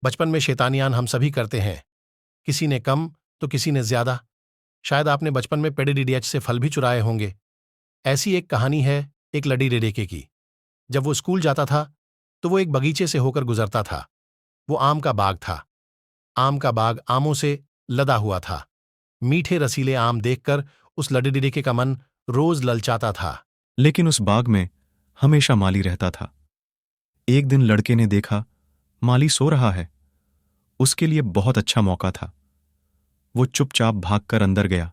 बचपन में शैतानियान हम सभी करते हैं, किसी ने कम तो किसी ने ज्यादा। शायद आपने बचपन में पेड़े डीडीएच से फल भी चुराए होंगे। ऐसी एक कहानी है एक लड़ी रेडेके की। जब वो स्कूल जाता था तो वो एक बगीचे से होकर गुजरता था। वो आम का बाग था। आम का बाग आमों से लदा हुआ था। मीठे रसीले आम देखकर उस लड़ी रेडेके का मन रोज ललचाता था। लेकिन उस बाग में हमेशा माली रहता था। एक दिन लड़के ने देखा माली सो रहा है। उसके लिए बहुत अच्छा मौका था। वो चुपचाप भागकर अंदर गया।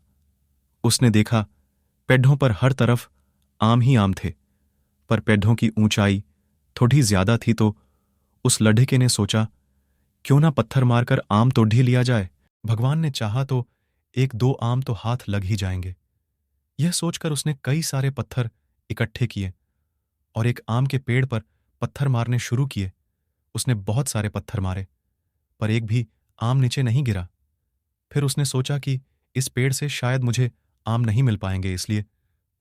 उसने देखा पेड़ों पर हर तरफ आम ही आम थे, पर पेड़ों की ऊंचाई थोड़ी ज्यादा थी तो उस लड़के ने सोचा क्यों ना पत्थर मारकर आम तोड़ ही लिया जाए। भगवान ने चाहा तो एक दो आम तो हाथ लग ही जाएंगे। यह सोचकर उसने कई सारे पत्थर इकट्ठे किए और एक आम के पेड़ पर पत्थर मारने शुरू किए। उसने बहुत सारे पत्थर मारे, पर एक भी आम नीचे नहीं गिरा। फिर उसने सोचा कि इस पेड़ से शायद मुझे आम नहीं मिल पाएंगे, इसलिए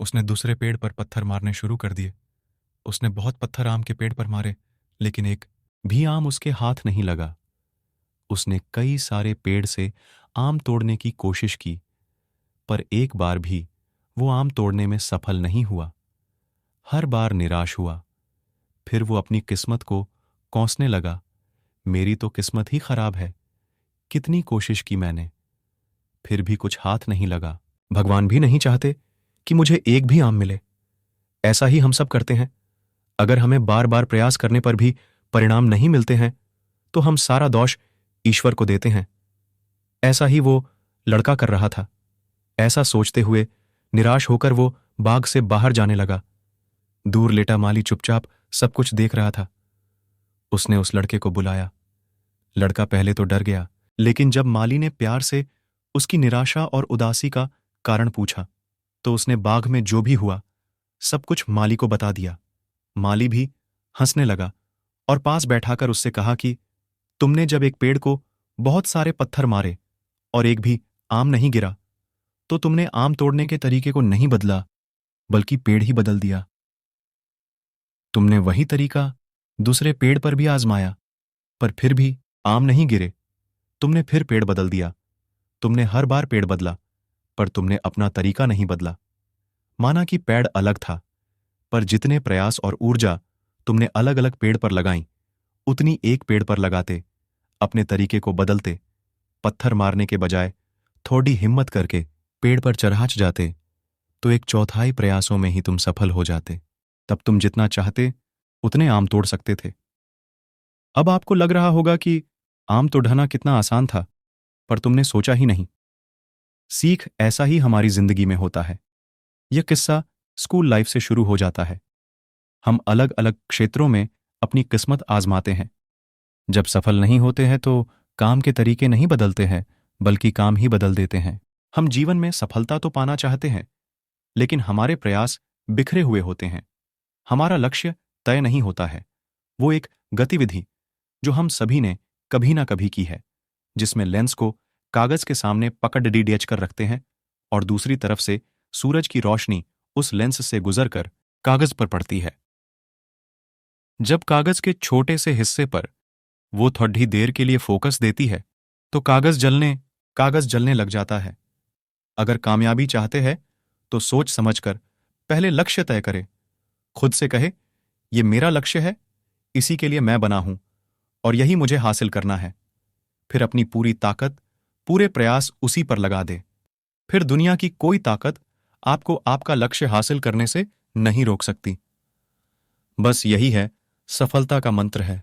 उसने दूसरे पेड़ पर पत्थर मारने शुरू कर दिए। उसने बहुत पत्थर आम के पेड़ पर मारे, लेकिन एक भी आम उसके हाथ नहीं लगा। उसने कई सारे पेड़ से आम तोड़ने की कोशिश की, पर एक बार भी वो आम तोड़ने में सफल नहीं हुआ। हर बार निराश हुआ। फिर वो अपनी किस्मत को कोसने लगा। मेरी तो किस्मत ही खराब है, कितनी कोशिश की मैंने, फिर भी कुछ हाथ नहीं लगा। भगवान भी नहीं चाहते कि मुझे एक भी आम मिले। ऐसा ही हम सब करते हैं। अगर हमें बार बार प्रयास करने पर भी परिणाम नहीं मिलते हैं तो हम सारा दोष ईश्वर को देते हैं। ऐसा ही वो लड़का कर रहा था। ऐसा सोचते हुए निराश होकर वो बाग से बाहर जाने लगा। दूर लेटा माली चुपचाप सब कुछ देख रहा था। उसने उस लड़के को बुलाया। लड़का पहले तो डर गया, लेकिन जब माली ने प्यार से उसकी निराशा और उदासी का कारण पूछा तो उसने बाग में जो भी हुआ सब कुछ माली को बता दिया। माली भी हंसने लगा और पास बैठाकर उससे कहा कि तुमने जब एक पेड़ को बहुत सारे पत्थर मारे और एक भी आम नहीं गिरा, तो तुमने आम तोड़ने के तरीके को नहीं बदला, बल्कि पेड़ ही बदल दिया। तुमने वही तरीका दूसरे पेड़ पर भी आजमाया, पर फिर भी आम नहीं गिरे। तुमने फिर पेड़ बदल दिया। तुमने हर बार पेड़ बदला, पर तुमने अपना तरीका नहीं बदला। माना कि पेड़ अलग था, पर जितने प्रयास और ऊर्जा तुमने अलग अलग पेड़ पर लगाई, उतनी एक पेड़ पर लगाते, अपने तरीके को बदलते, पत्थर मारने के बजाय थोड़ी हिम्मत करके पेड़ पर चढ़ाच जाते, तो एक चौथाई प्रयासों में ही तुम सफल हो जाते। तब तुम जितना चाहते उतने आम तोड़ सकते थे। अब आपको लग रहा होगा कि आम तो ढना कितना आसान था, पर तुमने सोचा ही नहीं। सीख ऐसा ही हमारी जिंदगी में होता है। यह किस्सा स्कूल लाइफ से शुरू हो जाता है। हम अलग अलग क्षेत्रों में अपनी किस्मत आजमाते हैं। जब सफल नहीं होते हैं तो काम के तरीके नहीं बदलते हैं, बल्कि काम ही बदल देते हैं। हम जीवन में सफलता तो पाना चाहते हैं, लेकिन हमारे प्रयास बिखरे हुए होते हैं। हमारा लक्ष्य तय नहीं होता है। वो एक गतिविधि जो हम सभी ने कभी ना कभी की है, जिसमें लेंस को कागज के सामने पकड़ डीडीएच कर रखते हैं और दूसरी तरफ से सूरज की रोशनी उस लेंस से गुजरकर कागज पर पड़ती है। जब कागज के छोटे से हिस्से पर वो थोड़ी देर के लिए फोकस देती है तो कागज जलने लग जाता है। अगर कामयाबी चाहते हैं तो सोच समझकर पहले लक्ष्य तय करें। खुद से कहे, ये मेरा लक्ष्य है, इसी के लिए मैं बना हूं और यही मुझे हासिल करना है। फिर अपनी पूरी ताकत, पूरे प्रयास उसी पर लगा दे। फिर दुनिया की कोई ताकत आपको आपका लक्ष्य हासिल करने से नहीं रोक सकती। बस यही है सफलता का मंत्र है।